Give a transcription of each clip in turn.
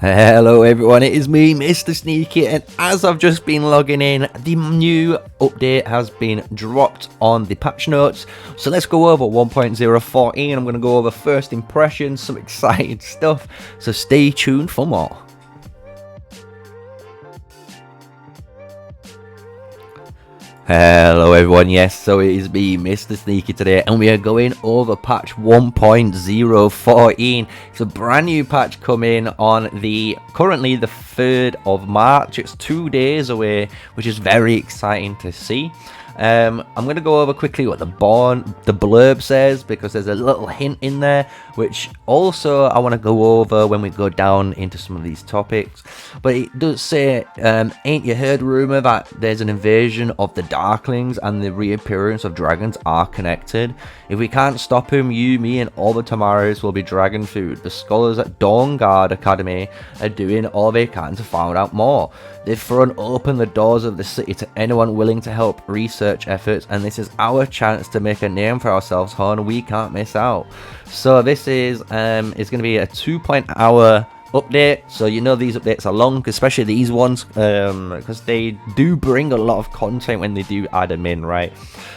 Hello everyone, it is me, MrSneakyy, and as I've just been logging in, the new update has been dropped on the patch notes. So let's go over 1.014. I'm going to go over first impressions, some exciting stuff, so stay tuned for more. Hello everyone, yes, so it is me, MrSneakyy today, and we are going over patch 1.014. It's a brand new patch coming on currently the 3rd of March. It's 2 days away, which is very exciting to see. I'm going to go over quickly what the blurb says, because there's a little hint in there, which also I want to go over when we go down into some of these topics. But it does say, ain't you heard rumor that there's an invasion of the Darklings and the reappearance of dragons are connected? If we can't stop him, you, me, and all the tomorrows will be dragon food. The scholars at Dawnguard Academy are doing all they can to find out more. They've thrown open the doors of the city to anyone willing to help research efforts, and this is our chance to make a name for ourselves, hon. We can't miss out. So this is it's going to be a 2.hour update, so you know these updates are long, especially these ones, because they do bring a lot of content when they do add them in, right?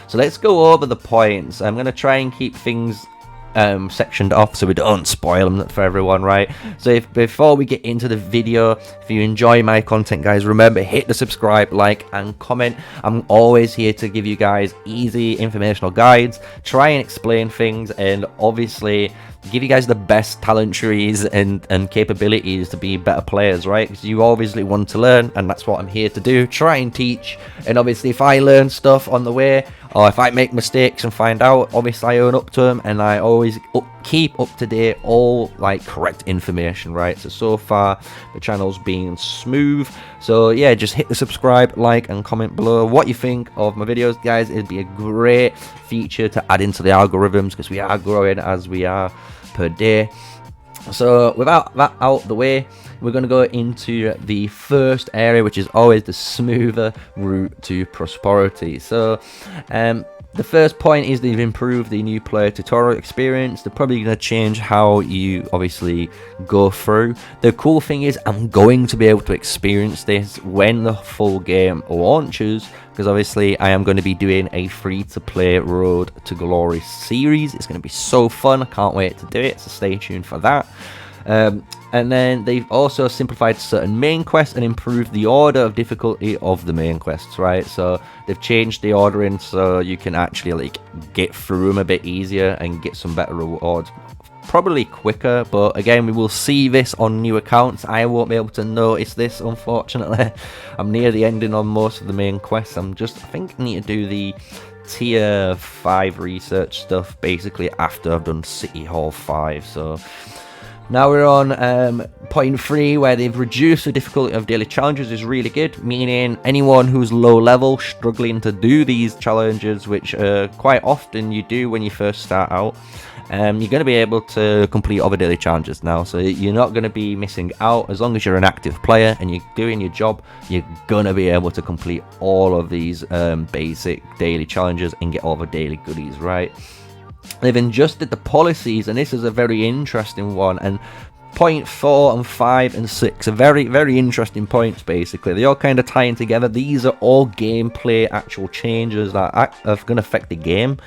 So let's go over the points. I'm going to try and keep things sectioned off so we don't spoil them for everyone, right? So before we get into the video, if you enjoy my content, guys, remember, hit the subscribe, like, and comment. I'm always here to give you guys easy informational guides, try and explain things, and obviously give you guys the best talent trees and capabilities to be better players, right? Because you obviously want to learn, and that's what I'm here to do, try and teach. And obviously if I learn stuff on the way, or if I make mistakes and find out, obviously I own up to them, and I always keep up to date all like correct information, right? So far the channel's been smooth. So yeah, just hit the subscribe, like, and comment below what you think of my videos, guys. It'd be a great feature to add into the algorithms, because we are growing as we are per day. So without that out the way, we're going to go into the first area, which is always the smoother route to Pesperity. So the first point is they've improved the new player tutorial experience. They're probably going to change how you obviously go through. The cool thing is I'm going to be able to experience this when the full game launches, because obviously I am going to be doing a free-to-play Road to Glory series. It's going to be so fun. I can't wait to do it, so stay tuned for that. And then they've also simplified certain main quests and improved the order of difficulty of the main quests, right? So they've changed the ordering so you can actually like get through them a bit easier and get some better rewards probably quicker. But again, we will see this on new accounts. I won't be able to notice this, unfortunately. I'm near the ending on most of the main quests. I think I need to do the tier 5 research stuff basically after I've done City Hall 5. So now we're on point 3, where they've reduced the difficulty of daily challenges. Is really good, meaning anyone who's low level struggling to do these challenges, which quite often you do when you first start out, you're going to be able to complete all the daily challenges now. So you're not going to be missing out. As long as you're an active player and you're doing your job, you're going to be able to complete all of these basic daily challenges and get all the daily goodies, right? They've adjusted the policies, and this is a very interesting one. And point 4 and 5 and 6 are very, very interesting points. Basically, they all kind of tie in together. These are all gameplay actual changes that are going to affect the game.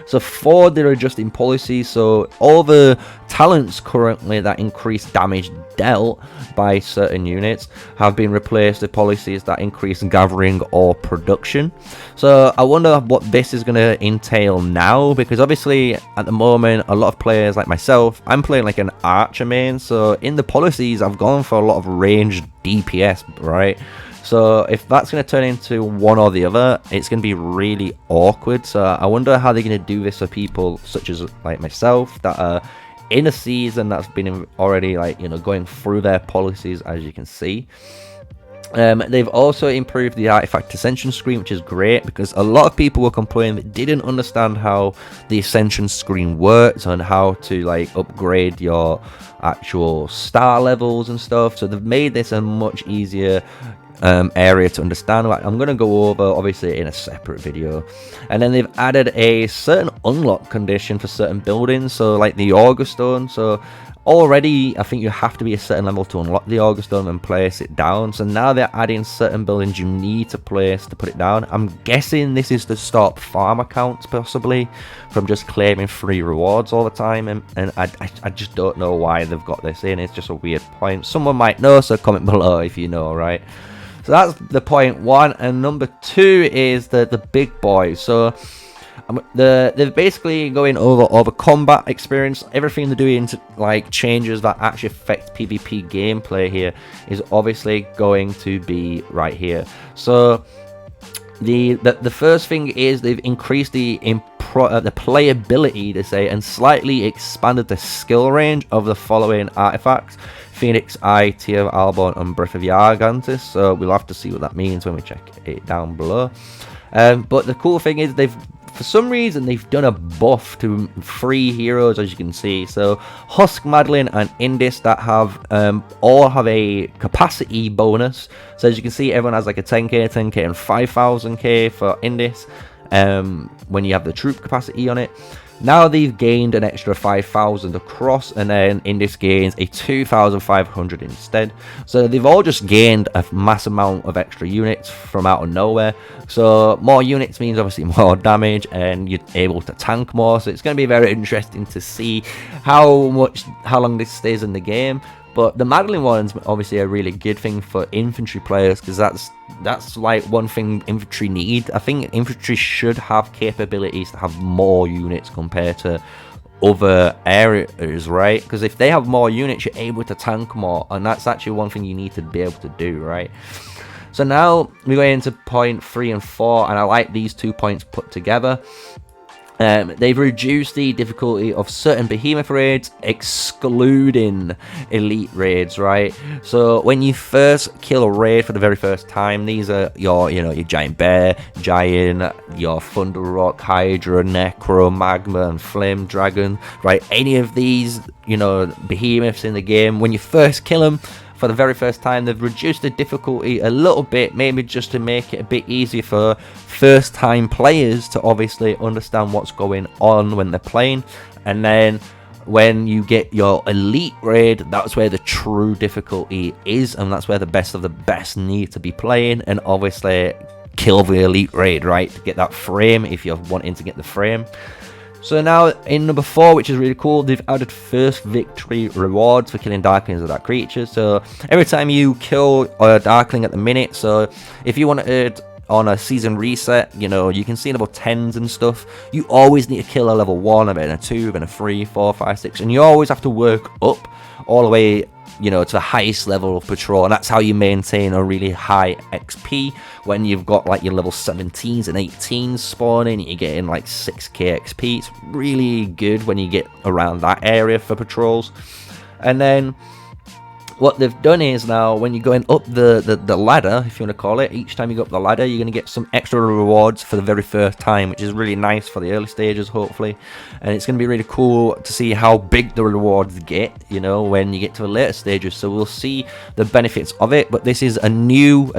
So 4, they're adjusting policies. So all the talents currently that increase damage dealt by certain units have been replaced with policies that increase gathering or production. So I wonder what this is going to entail now, because obviously at the moment a lot of players like myself, I'm playing like an archer main. So in the policies I've gone for a lot of ranged DPS, right? So if that's going to turn into one or the other, it's going to be really awkward. So I wonder how they're going to do this for people such as like myself that are in a season that's been already, like, you know, going through their policies, as you can see. They've also improved the artifact ascension screen, which is great, because a lot of people were complaining that didn't understand how the ascension screen works and how to like upgrade your actual star levels and stuff. So they've made this a much easier area to understand. I'm going to go over obviously in a separate video. And then they've added a certain unlock condition for certain buildings, so like the Augur Stone. So already I think you have to be a certain level to unlock the Auger Stone and place it down. So now they're adding certain buildings you need to place to put it down. I'm guessing this is to stop farm accounts possibly from just claiming free rewards all the time, and I just don't know why they've got this in. It's just a weird point. Someone might know, so comment below if you know, right? So that's the point one, and number two is the big boys. So they're basically going over combat experience. Everything they're doing to like changes that actually affect PvP gameplay here is obviously going to be right here. So the first thing is they've increased the playability, they say, and slightly expanded the skill range of the following artifacts: Phoenix Eye, Tear of Albon, and Breath of Yargantis. So we'll have to see what that means when we check it down below. But the cool thing is for some reason they've done a buff to 3 heroes, as you can see. So Husk, Madeline, and Indis that have all have a capacity bonus. So as you can see, everyone has like a 10k, 10k, and 5000k for Indis when you have the troop capacity on it. Now they've gained an extra 5,000 across, and then Indis gains a 2,500 instead. So they've all just gained a mass amount of extra units from out of nowhere. So more units means obviously more damage, and you're able to tank more. So it's going to be very interesting to see how long this stays in the game. But the Madeline one's obviously a really good thing for infantry players, because that's like one thing infantry need. I think infantry should have capabilities to have more units compared to other areas, right? Because if they have more units, you're able to tank more, and that's actually one thing you need to be able to do, right? So now we go into point 3 and 4, and I like these 2 points put together. They've reduced the difficulty of certain behemoth raids, excluding elite raids, right? So when you first kill a raid for the very first time, these are your giant bear, giant, your thunder rock, hydra, necro, magma, and flame dragon, right? Any of these, behemoths in the game, when you first kill them for the very first time, they've reduced the difficulty a little bit, maybe just to make it a bit easier for first time players to obviously understand what's going on when they're playing. And then when you get your elite raid, that's where the true difficulty is, and that's where the best of the best need to be playing, and obviously kill the elite raid, right, to get that frame if you're wanting to get the frame. So now in number 4, which is really cool, they've added first victory rewards for killing darklings of that creature. So every time you kill a darkling at the minute, so if you wanted on a season reset, you can see level 10s and stuff, you always need to kill a level 1, and a 2, and a 3, 4, 5, 6, and you always have to work up all the way to the highest level of patrol, and that's how you maintain a really high XP. When you've got like your level 17s and 18s spawning, you're getting like 6k XP. It's really good when you get around that area for patrols. And then what they've done is now when you're going up the ladder, if you want to call it, each time you go up the ladder, you're going to get some extra rewards for the very first time, which is really nice for the early stages, hopefully. And it's going to be really cool to see how big the rewards get, when you get to the later stages. So we'll see the benefits of it. But this is a new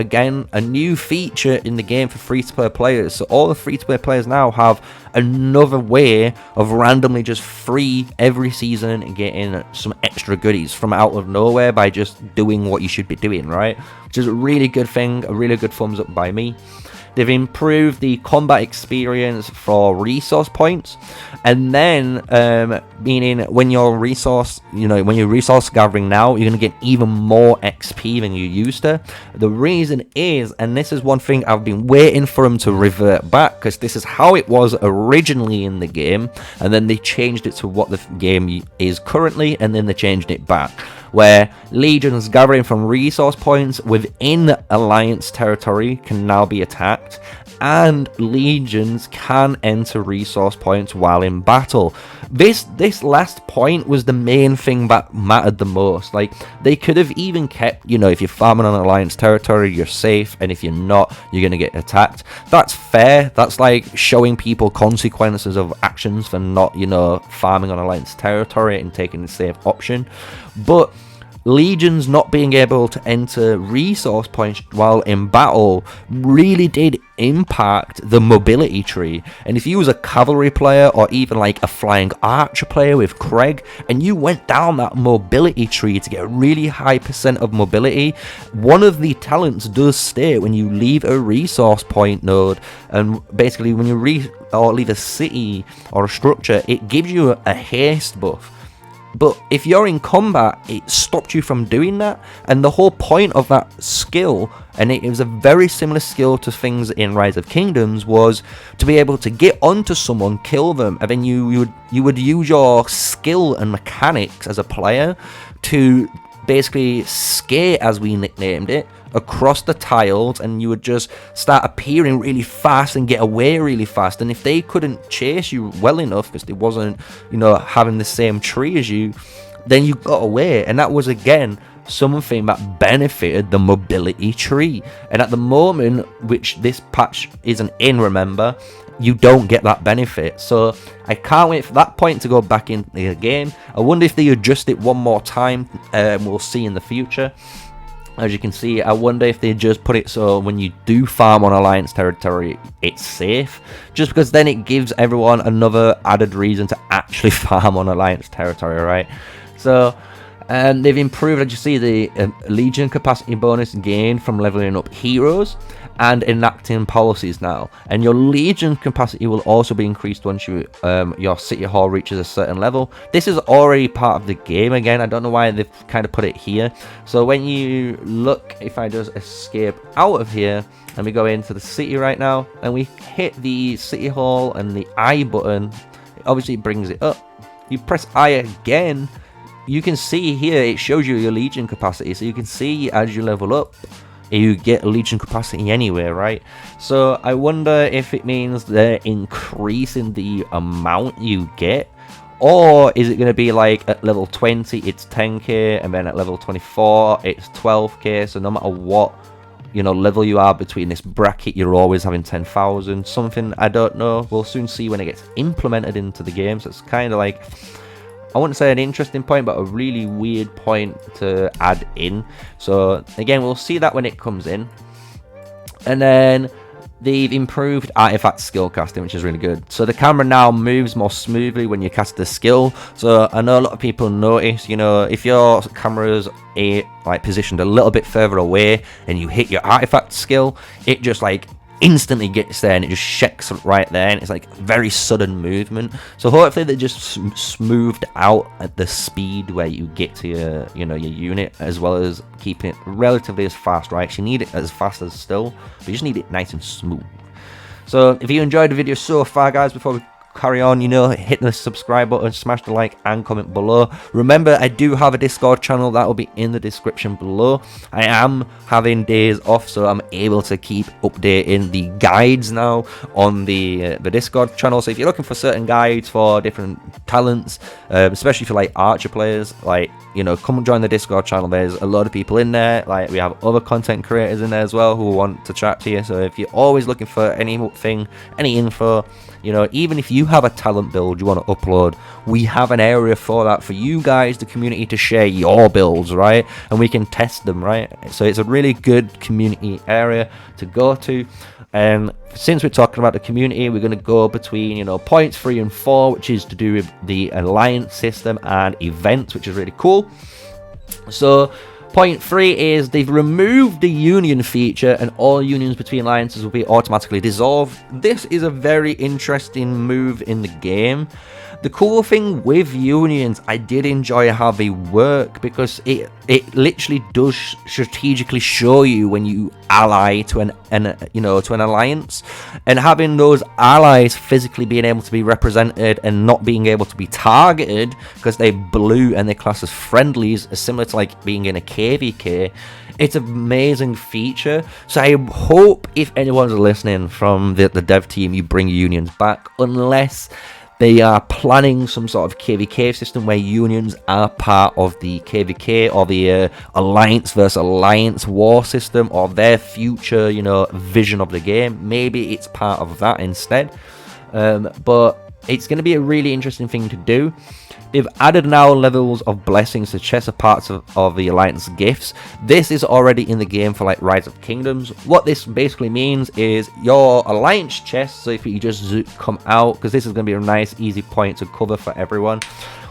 feature in the game for free-to-play players. So all the free-to-play players now have another way of randomly just free every season and getting some extra goodies from out of nowhere by just doing what you should be doing, right? Which is a really good thing, a really good thumbs up by me. They've improved the combat experience for resource points, and then meaning when you're resource gathering now, you're gonna get even more XP than you used to. The reason is, and this is one thing I've been waiting for them to revert back, because this is how it was originally in the game, and then they changed it to what the game is currently, and then they changed it back, where legions gathering from resource points within Alliance territory can now be attacked, and legions can enter resource points while in battle. This last point was the main thing that mattered the most. Like, they could have even kept, if you're farming on Alliance territory, you're safe, and if you're not, you're going to get attacked. That's fair. That's like showing people consequences of actions for not, farming on Alliance territory and taking the safe option. But legions not being able to enter resource points while in battle really did impact the mobility tree. And if you was a cavalry player or even like a flying archer player with Craig, and you went down that mobility tree to get a really high percent of mobility, one of the talents does state when you leave a resource point node, and basically when you leave a city or a structure, it gives you a haste buff. But if you're in combat, it stopped you from doing that. And the whole point of that skill, and it was a very similar skill to things in Rise of Kingdoms, was to be able to get onto someone, kill them, and then you would use your skill and mechanics as a player to basically skate, as we nicknamed it, across the tiles, and you would just start appearing really fast and get away really fast. And if they couldn't chase you well enough because they wasn't, you know, having the same tree as you, then you got away. And that was again something that benefited the mobility tree. And at the moment, which this patch isn't in, remember, you don't get that benefit. So I can't wait for that point to go back in the game. I wonder if they adjust it one more time. We'll see in the future. As you can see, I wonder if they just put it so when you do farm on Alliance territory, it's safe. Just because then it gives everyone another added reason to actually farm on Alliance territory, right? So, they've improved, as you see, the Legion capacity bonus gained from leveling up heroes and enacting policies now. And your Legion capacity will also be increased once your City Hall reaches a certain level. This is already part of the game again. I don't know why they've kind of put it here. So when you look, if I just escape out of here and we go into the city right now and we hit the City Hall and the I button, obviously it brings it up. You press I again, you can see here it shows you your Legion capacity. So you can see as you level up, you get Legion capacity anywhere, right? So I wonder if it means they're increasing the amount you get, or is it going to be like at level 20 it's 10k, and then at level 24 it's 12k, so no matter what, you know, level you are between this bracket, you're always having 10,000 something. I don't know, we'll soon see when it gets implemented into the game. So it's kind of like, I wouldn't say an interesting point, but a really weird point to add in. So again, we'll see that when it comes in. And then they've improved artifact skill casting, which is really good. So the camera now moves more smoothly when you cast the skill. So I know a lot of people notice, you know, if your camera's like positioned a little bit further away and you hit your artifact skill, it just like instantly gets there and it just checks right there, and it's like very sudden movement. So hopefully they just smoothed out at the speed where you get to your, you know, your unit, as well as keeping it relatively as fast, right? You need it as fast as still, but you just need it nice and smooth. So if you enjoyed the video so far, guys, before we carry on, you know, hit the subscribe button, smash the like and comment below. Remember, I do have a Discord channel that will be in the description below. I am having days off, so I'm able to keep updating the guides now on the Discord channel. So if you're looking for certain guides for different talents, especially for like archer players, like, you know, come and join the Discord channel. There's a lot of people in there. Like, we have other content creators in there as well who want to chat to you. So if you're always looking for anything, any info, you know, even if you have a talent build you want to upload, we have an area for that, for you guys, the community, to share your builds, right? And we can test them, right? So it's a really good community area to go to. And since we're talking about the community, we're going to go between, you know, points 3 and 4, which is to do with the alliance system and events, which is really cool. So point 3 is they've removed the union feature, and all unions between alliances will be automatically dissolved. This is a very interesting move in the game. The cool thing with unions, I did enjoy how they work, because it literally does strategically show you when you ally to an alliance, and having those allies physically being able to be represented and not being able to be targeted because they blue and they're classed as friendlies, is similar to like being in a KVK. It's an amazing feature. So I hope if anyone's listening from the dev team, you bring unions back, unless they are planning some sort of KVK system where unions are part of the KVK or the alliance versus alliance war system, or their future, you know, vision of the game. Maybe it's part of that instead. But it's going to be a really interesting thing to do. They've added now levels of blessings to chests of parts of the Alliance gifts. This is already in the game for like Rise of Kingdoms. What this basically means is your Alliance chest, so if you just come out, because this is going to be a nice easy point to cover for everyone.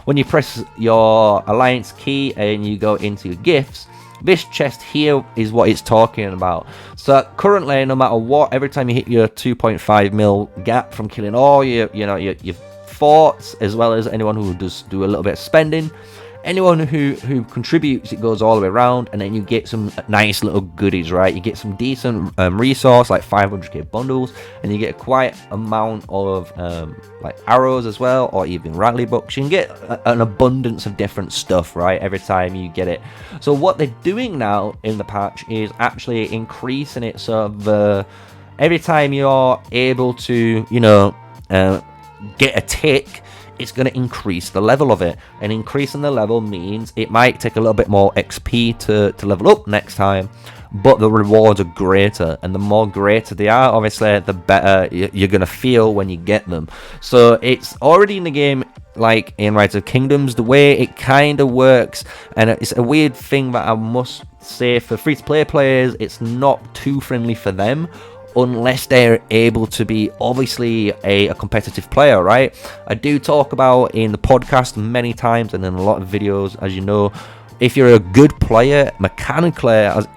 When you press your Alliance key and you go into your gifts, this chest here is what it's talking about. So currently, no matter what, every time you hit your 2.5 mil gap from killing all your forts, as well as anyone who does do a little bit of spending, anyone who contributes, it goes all the way around, and then you get some nice little goodies, right? You get some decent resource, like 500k bundles, and you get quite amount of like arrows as well, or even rally books. You can get an abundance of different stuff, right, every time you get it. So what they're doing now in the patch is actually increasing it, so every time you're able to, you know, get a tick, it's going to increase the level of it, and increasing the level means it might take a little bit more XP to level up next time, but the rewards are greater, and the more greater they are, obviously, the better you're going to feel when you get them. So it's already in the game, like in Rise of Kingdoms, the way it kind of works, and it's a weird thing that I must say, for free-to-play players, it's not too friendly for them, unless they're able to be obviously a competitive player, right? I do talk about in the podcast many times and in a lot of videos, as you know, if you're a good player mechanically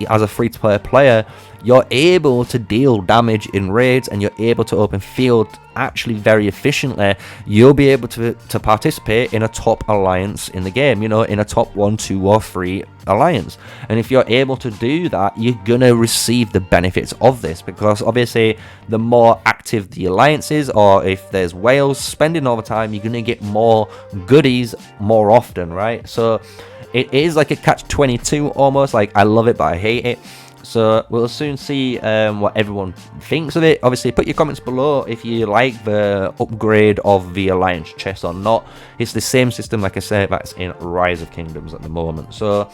as a free-to-play player, you're able to deal damage in raids, and you're able to open field actually very efficiently. You'll be able to participate in a top alliance in the game, you know, in a top 1, 2 or 3 alliance. And if you're able to do that, you're gonna receive the benefits of this, because obviously the more active the alliance is, or if there's whales spending all the time, you're gonna get more goodies more often, right? So it is like a catch-22 almost. Like, I love it, but I hate it. So we'll soon see what everyone thinks of it. Obviously, put your comments below if you like the upgrade of the Alliance chest or not. It's the same system, like I said, that's in Rise of Kingdoms at the moment. So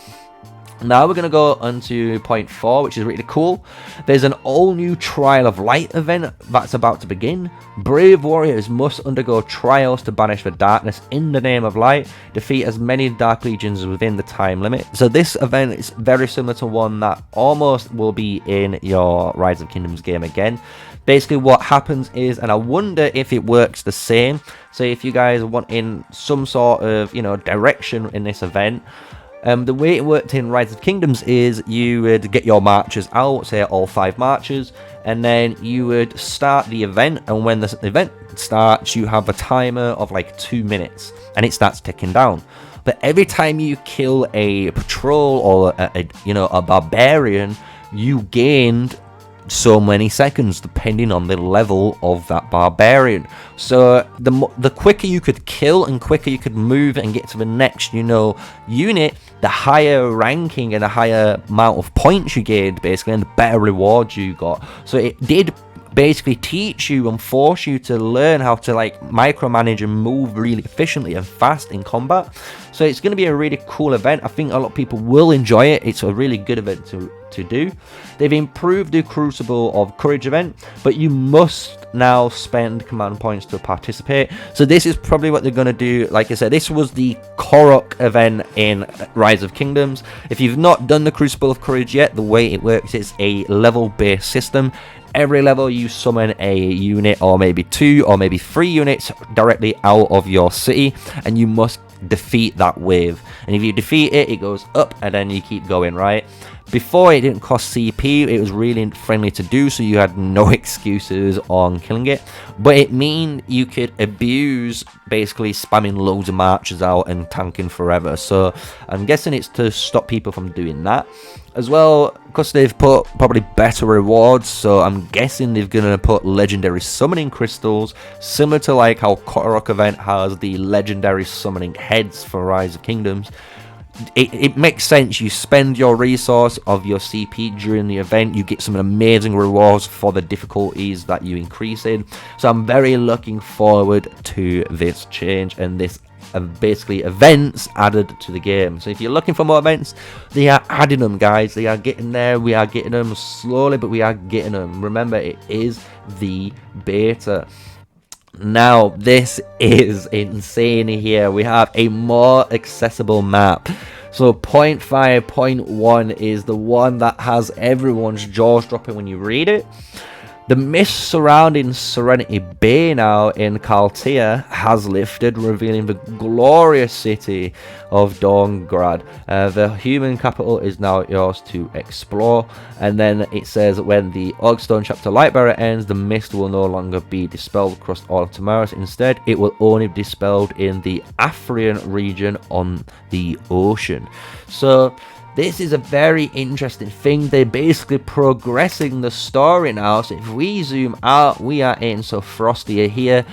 now we're going to go on to point 4, which is really cool. There's an all-new Trial of Light event that's about to begin. Brave warriors must undergo trials to banish the darkness in the name of light. Defeat as many Dark Legions within the time limit. So this event is very similar to one that almost will be in your Rise of Kingdoms game again. Basically what happens is, and I wonder if it works the same, so if you guys are wanting some sort of, you know, direction in this event, the way it worked in Rise of Kingdoms is you would get your marchers out, say all 5 marchers, and then you would start the event, and when the event starts, you have a timer of like 2 minutes, and it starts ticking down. But every time you kill a patrol or a barbarian, you gained so many seconds depending on the level of that barbarian. So the quicker you could kill and quicker you could move and get to the next, you know, unit, the higher ranking and the higher amount of points you gained, basically, and the better rewards you got. So it did basically teach you and force you to learn how to like micromanage and move really efficiently and fast in combat. So it's going to be a really cool event. I think a lot of people will enjoy it. It's a really good event to do. They've improved the Crucible of Courage event, but you must now spend command points to participate. So this is probably what they're going to do. Like I said, this was the Korok event in Rise of Kingdoms. If you've not done the Crucible of Courage yet, the way it works is a level based system. Every level you summon a unit, or maybe 2 or maybe 3 units directly out of your city, and you must defeat that wave. And if you defeat it, it goes up, and then you keep going, right? Before, it didn't cost CP, it was really friendly to do, so you had no excuses on killing it. But it meant you could abuse basically spamming loads of marchers out and tanking forever. So I'm guessing it's to stop people from doing that. As well, because they've put probably better rewards, so I'm guessing they're going to put legendary summoning crystals, similar to like how Korok event has the legendary summoning heads for Rise of Kingdoms. It makes sense. You spend your resource of your CP during the event, you get some amazing rewards for the difficulties that you increase in. So I'm very looking forward to this change and this basically events added to the game. So if you're looking for more events, they are adding them, guys. They are getting there. We are getting them slowly, but we are getting them. Remember, it is the beta. Now, this is insane here. We have a more accessible map. So 0.5.1 is the one that has everyone's jaws dropping when you read it. The mist surrounding Serenity Bay now in Kaltia has lifted, revealing the glorious city of Dawnguard. The human capital is now yours to explore. And then it says, when the Orgstone chapter Lightbearer ends, the mist will no longer be dispelled across all of Tamaris. Instead, it will only be dispelled in the Afrian region on the ocean. So this is a very interesting thing. They're basically progressing the story now. So if we zoom out, we are in Frosty here.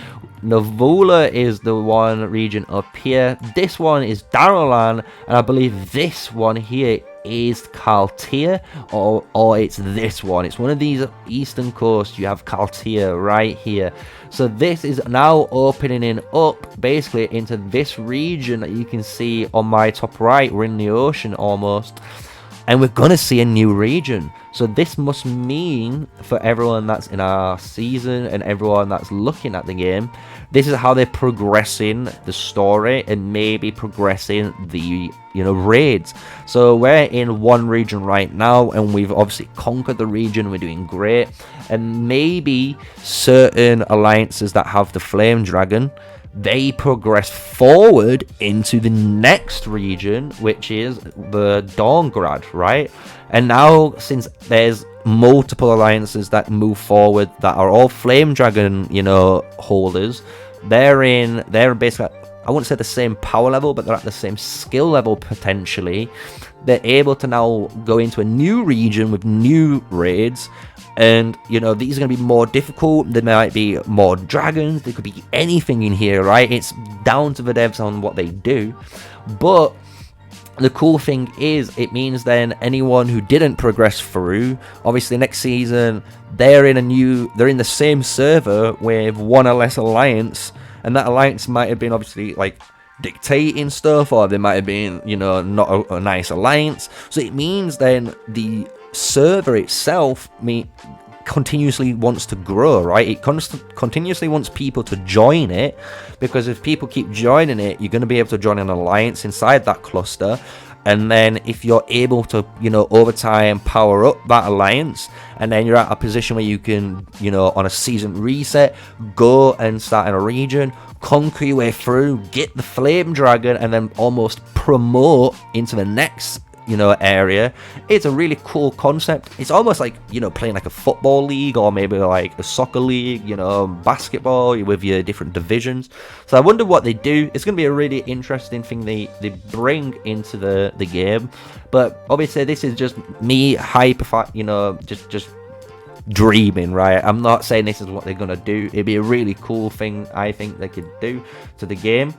Novula is the one region up here. This one is Darrowland, and I believe this one here is Kaltia, or it's this one. It's one of these eastern coast. You have Kaltia right here. So this is now opening up basically into this region that you can see on my top right. We're in the ocean almost, and we're gonna see a new region. So this must mean for everyone that's in our season and everyone that's looking at the game, this is how they're progressing the story and maybe progressing the raids. So we're in one region right now, and we've obviously conquered the region. We're doing great, and maybe certain alliances that have the flame dragon, they progress forward into the next region, which is the Dawnguard, right? And now, since there's multiple alliances that move forward that are all flame dragon, holders, they're basically, I wouldn't say the same power level, but they're at the same skill level potentially. They're able to now go into a new region with new raids. And, these are going to be more difficult. There might be more dragons. There could be anything in here, right? It's down to the devs on what they do. But the cool thing is, it means then anyone who didn't progress through, obviously next season, they're in the same server with one or less alliance. And that alliance might have been obviously like dictating stuff, or they might have been, not a nice alliance. So it means then the server itself continuously wants to grow, right? It continuously wants people to join it, because if people keep joining it, you're going to be able to join an alliance inside that cluster. And then if you're able to, over time power up that alliance, and then you're at a position where you can, on a season reset, go and start in a region, conquer your way through, get the flame dragon, and then almost promote into the next area. It's a really cool concept. It's almost like playing like a football league, or maybe like a soccer league, basketball with your different divisions. So I wonder what they do. It's going to be a really interesting thing they bring into the game. But obviously this is just me just dreaming, right? I'm not saying this is what they're going to do. It'd be a really cool thing I think they could do to the game.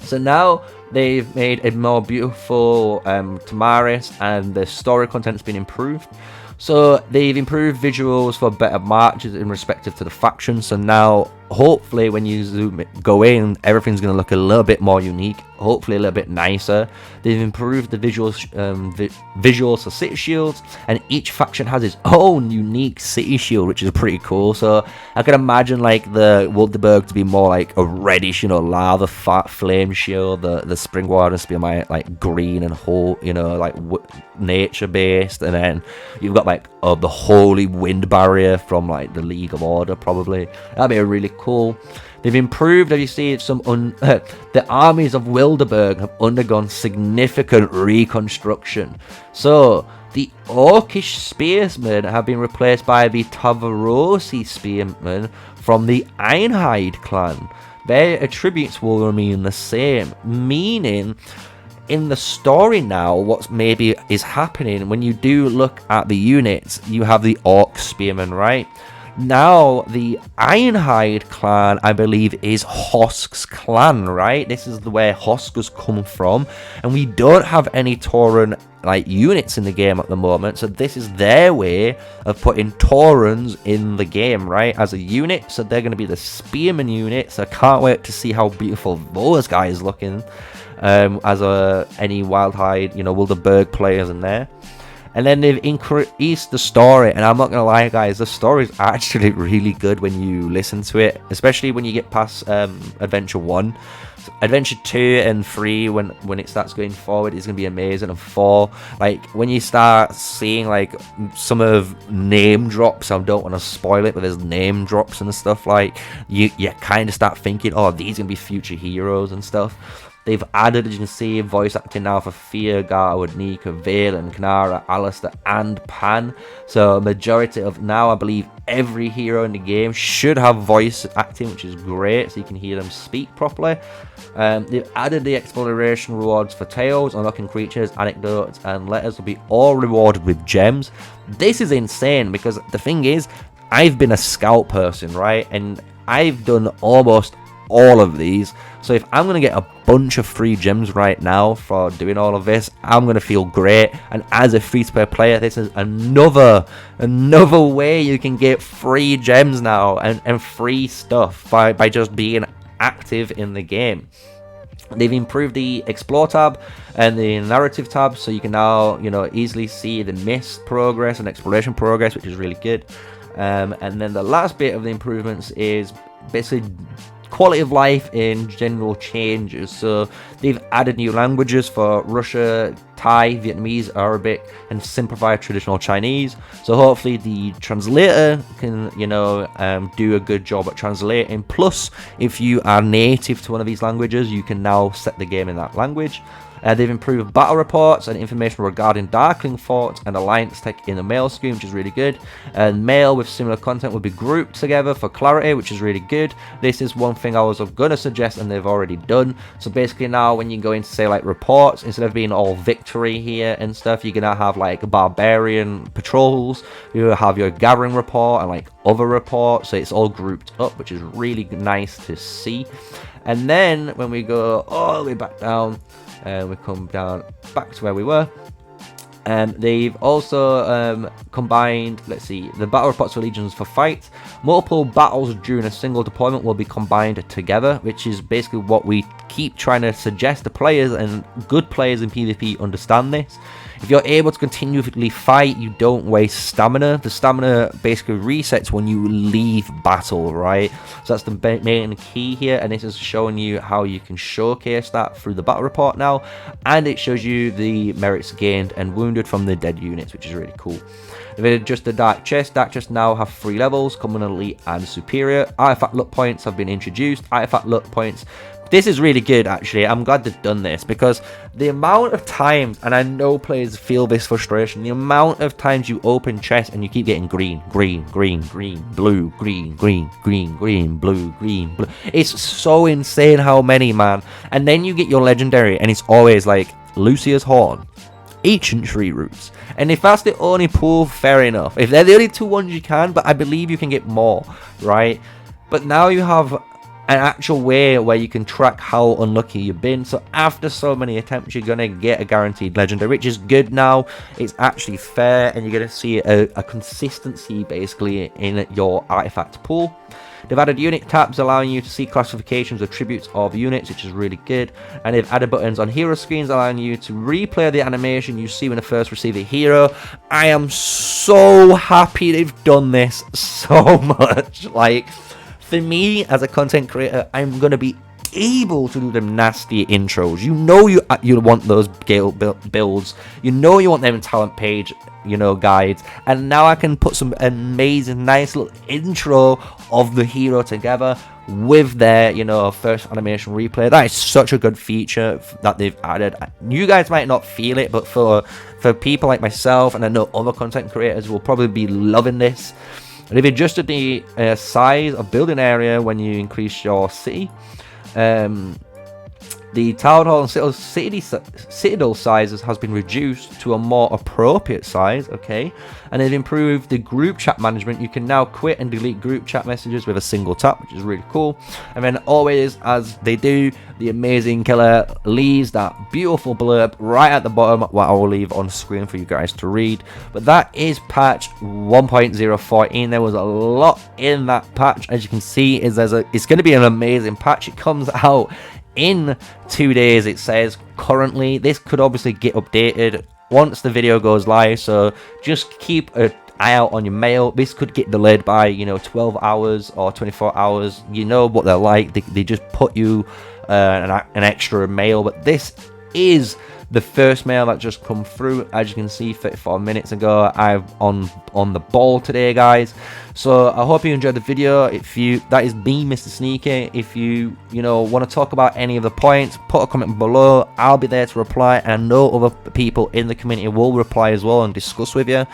So now they've made a more beautiful Tamaris, and the story content's been improved. So they've improved visuals for better marches in respective to the factions. So now, hopefully, when you go in, everything's going to look a little bit more unique. Hopefully, a little bit nicer. They've improved the visuals for city shields, and each faction has its own unique city shield, which is pretty cool. So I can imagine like the Wilderberg to be more like a reddish, lava flame shield. The Springwater to be like green and whole, like nature based, and then you've got like the holy wind barrier from like the League of Order, probably. That'd be a really cool. They've improved, as you see, the armies of Wilderberg have undergone significant reconstruction. So the Orcish spearsmen have been replaced by the Tavarosi spearmen from the Einhide clan. Their attributes will remain the same, meaning in the story now, what maybe is happening, when you do look at the units, you have the Orc spearmen, right? Now, the Ironhide clan, I believe, is Hosk's clan, right? This is where Hosk has come from. And we don't have any Tauren, units in the game at the moment. So this is their way of putting Taurens in the game, right? As a unit. So they're going to be the Spearman unit. So I can't wait to see how beautiful those guys looking. As any Wildhide, Wilderberg players in there. And then they've increased the story, and I'm not gonna lie guys, the story is actually really good when you listen to it, especially when you get past adventure 1. Adventure 2 and 3, when it starts going forward, is gonna be amazing. And 4, like when you start seeing like some of name drops, I don't want to spoil it, but there's name drops and stuff, like you kind of start thinking, oh, these are gonna be future heroes and stuff. They've added, as you can see, voice acting now for Fear, Garwood, Nika, Vale, and Kanara, Alistair, and Pan. So a majority of now, I believe, every hero in the game should have voice acting, which is great, so you can hear them speak properly. They've added the exploration rewards for tales, unlocking creatures, anecdotes, and letters will be all rewarded with gems. This is insane, because the thing is, I've been a scout person, right? And I've done almost all of these, so if I'm gonna get a bunch of free gems right now for doing all of this, I'm gonna feel great. And as a free-to-play player, this is another way you can get free gems now and free stuff by just being active in the game. They've improved the Explore tab and the Narrative tab, so you can now, you know, easily see the mist progress and exploration progress, which is really good. And then the last bit of the improvements is basically quality of life in general changes. So they've added new languages for Russia, Thai, Vietnamese, Arabic, and simplified traditional Chinese. So hopefully the translator can, you know, do a good job at translating. Plus, if you are native to one of these languages, you can now set the game in that language. They've improved battle reports and information regarding Darkling Fort and Alliance tech in the mail screen, which is really good. And mail with similar content will be grouped together for clarity, which is really good. This is one thing I was going to suggest, and they've already done. So basically now when you go into, say, like reports, instead of being all victory here and stuff, you're going to have like barbarian patrols, you have your gathering report and like other reports. So it's all grouped up, which is really nice to see. And then when we go all the way back down, we come down back to where we were. They've also combined, let's see, the battle reports for legions for fight. Multiple battles during a single deployment will be combined together, which is basically what we keep trying to suggest to players, and good players in PvP understand this. If you're able to continually fight, you don't waste stamina. The stamina basically resets when you leave battle, right? So that's the main key here, and this is showing you how you can showcase that through the battle report now, and it shows you the merits gained and wounded from the dead units, which is really cool. They've adjusted Dark Chest. Dark Chest now have 3 levels, common, elite, and superior. Artifact luck points have been introduced. Artifact luck points, this is really good, actually. I'm glad they've done this, because the amount of times, and I know players feel this frustration, the amount of times you open chests and you keep getting green, green, green, green, blue, green, green, green, green, blue, green, blue. It's so insane how many, man. And then you get your legendary, and it's always like Lucia's Horn, Ancient Tree Roots. And if that's the only pool, fair enough. If they're the only 2 ones, you can, but I believe you can get more, right? But now you have an actual way where you can track how unlucky you've been. So after so many attempts, you're going to get a guaranteed legendary, which is good now. It's actually fair, and you're going to see a consistency basically in your artifact pool. They've added unit tabs allowing you to see classifications of tributes of units, which is really good. And they've added buttons on hero screens allowing you to replay the animation you see when you first receive a hero. I am so happy they've done this so much. Like, for me, as a content creator, I'm going to be able to do them nasty intros. You know you want those builds. You know you want them in talent page, you know, guides. And now I can put some amazing, nice little intro of the hero together with their, you know, first animation replay. That is such a good feature that they've added. You guys might not feel it, but for people like myself, and I know other content creators will probably be loving this. They've adjusted the size of building area when you increase your city. The town hall and citadel sizes has been reduced to a more appropriate size, okay? And they've improved the group chat management. You can now quit and delete group chat messages with a single tap, which is really cool. And then always, as they do, the amazing killer leaves that beautiful blurb right at the bottom, what I will leave on screen for you guys to read. But that is patch 1.014. There was a lot in that patch. As you can see, it's going to be an amazing patch. It comes out in 2 days, it says. Currently, this could obviously get updated once the video goes live, so just keep an eye out on your mail. This could get delayed by, you know, 12 hours or 24 hours. You know what they're like. They just put you an extra mail, but this is the first mail that just come through. As you can see, 34 minutes ago. I'm on the ball today, guys. So I hope you enjoyed the video. That is me, MrSneakyy. If you want to talk about any of the points, put a comment below. I'll be there to reply, and I know other people in the community will reply as well and discuss with you.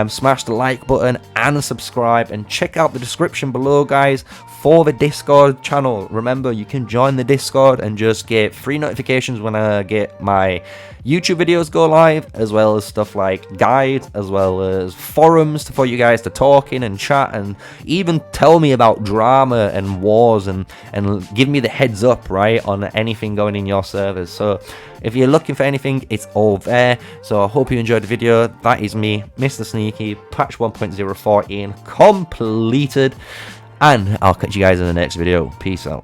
Smash the like button and subscribe, and check out the description below, guys, for the Discord channel. Remember, you can join the Discord and just get free notifications when I get my YouTube videos go live, as well as stuff like guides, as well as forums for you guys to talk in and chat, and even tell me about drama and wars, and give me the heads up, right, on anything going in your servers. So if you're looking for anything, it's all there. So I hope you enjoyed the video. That is me, MrSneakyy, patch 1.04 completed, and I'll catch you guys in the next video. Peace out.